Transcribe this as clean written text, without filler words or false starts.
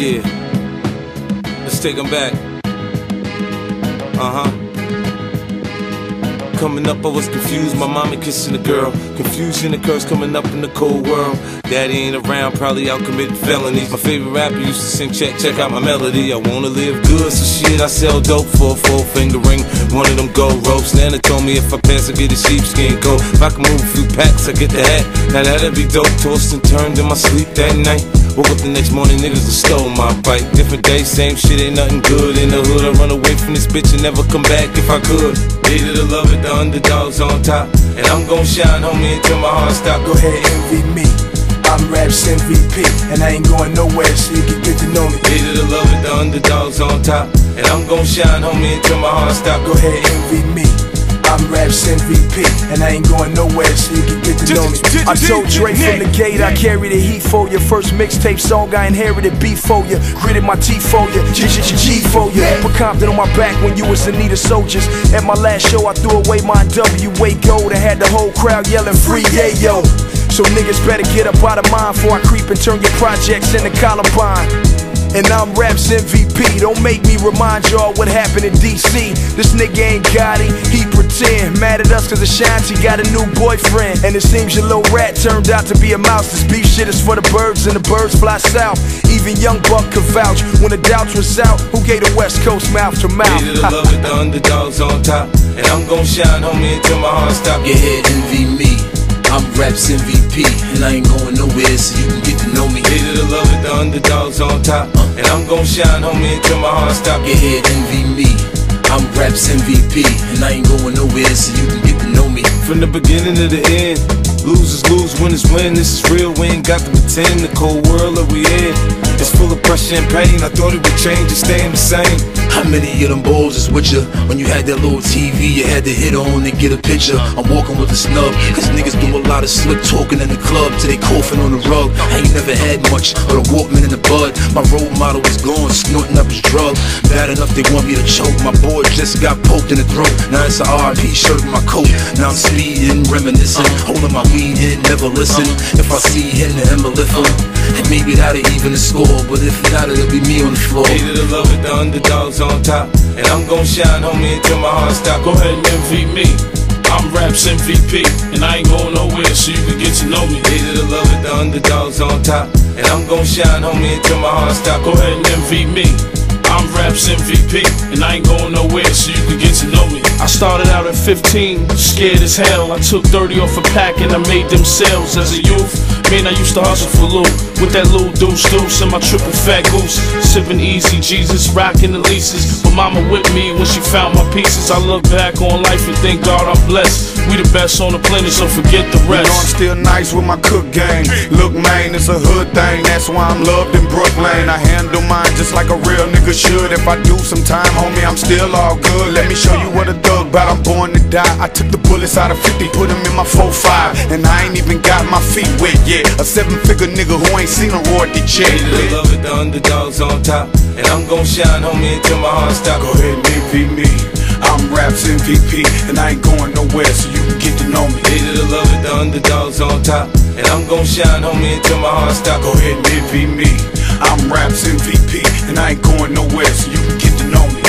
Yeah, let's take them back. Coming up, I was confused, my mama kissing a girl. Confusion occurs coming up in the cold world. Daddy ain't around, probably out committing felonies. My favorite rapper used to sing, check out my melody. I wanna live good, so shit, I sell dope for a 4-finger ring. One of them gold ropes. Nana told me if I pass, I get a sheepskin coat. If I can move a few packs, I get the hat. Now that'd be dope. Tossed and turned in my sleep that night. Woke up the next morning, niggas have stole my bike. Different day, same shit, ain't nothing good in the hood. I run away from this bitch and never come back if I could. Hated to love it, the underdogs on top. And I'm gon' shine, homie, until my heart stop. Go ahead, envy me. I'm Raps MVP, and I ain't going nowhere, so you can get to know me. Hated to love it, the underdogs on top. And I'm gon' shine, homie, until my heart stop. Go ahead, envy me. I'm Raps MVP, and I ain't going nowhere, so you can get to know me. I told Dre from the gate, I carry the heat for you. First mixtape song, I inherited beef for you. Gritted my teeth for you, G for you. Put Compton on my back when you was in need of soldiers. At my last show, I threw away my NWA gold. I had the whole crowd yelling free yayo. So niggas better get up out of mine before I creep and turn your projects into Columbine. And I'm Raps MVP, don't make me remind y'all what happened in DC. This nigga ain't got it, he pretend. Mad at us cause Ashanti got a new boyfriend. And it seems your little rat turned out to be a mouse. This beef shit is for the birds and the birds fly south. Even Young Buck could vouch, when the doubts was out, who gave the West Coast mouth to mouth? Hated to love it, the underdogs on top. And I'm gon' shine, homie, until my heart stop. Go ahead, envy me. I'm Raps MVP, and I ain't going nowhere, so you can get to know me. Hated to love it, the underdogs on top. And I'm gon' shine, homie, until my heart stop. Go ahead, envy me. I'm Raps MVP, and I ain't going nowhere, so you can get to know me. From the beginning to the end, losers lose, winners win. This is real, we ain't got to pretend. The cold world that we in, it's full of pressure and pain. I thought it would change, it's staying the same. How many of them balls is with you? When you had that little TV, you had to hit on and get a picture. I'm walking with a snub, cause niggas do a lot of slick talking in the club till they coughing on the rug. I ain't never had much, but a Walkman in the bud. My role model is gone, snorting up his drug. Bad enough they want me to choke. My boy just got poked in the throat. Now it's a RIP shirt in my coat. Now I'm speeding, reminiscing, holding my weed in, never listen. If I see him, then I'ma lift him. And maybe that'll even the score, but if not, it'll be me on the floor. Hated to love it, the underdogs on top. And I'm gon' shine, homie, until my heart stop. Go ahead and envy me. I'm Raps MVP, and I ain't going nowhere, so you can get to know me. Hated to love it, the underdogs on top. And I'm gon' shine, homie, until my heart stop. Go ahead and envy me. I'm Raps MVP, and I ain't going nowhere, so you can get to know me. I started out at 15, scared as hell. I took 30 off a pack and I made them sales. As a youth, man, I used to hustle for loot, with that little deuce and my triple fat goose. Sipping easy, Jesus, rocking the leases. But mama with me when she found my pieces. I look back on life and thank God I'm blessed. We the best on the planet, so forget the rest. You know I'm still nice with my cook game. Look, man, it's a hood thing, that's why I'm loved in Brooklyn. I handle mine just like a real nigga should. If I do some time, homie, I'm still all good. Let me show you what a thug bout, I'm born to die. I took the bullets out of 50, put them in my 4-5, and I ain't even got my feet wet yet. A 7-figure nigga who ain't seen a royalty check. Hated to love it, the underdogs on top. And I'm gon' shine, homie, until my heart stop. Go ahead and envy me. I'm Raps MVP, and I ain't going nowhere, so you can get to know me. Hated to love it, the underdogs on top. And I'm gon' shine, homie, until my heart stop. Go ahead and envy me. I'm Raps MVP, and I ain't going nowhere, so you can get to know me.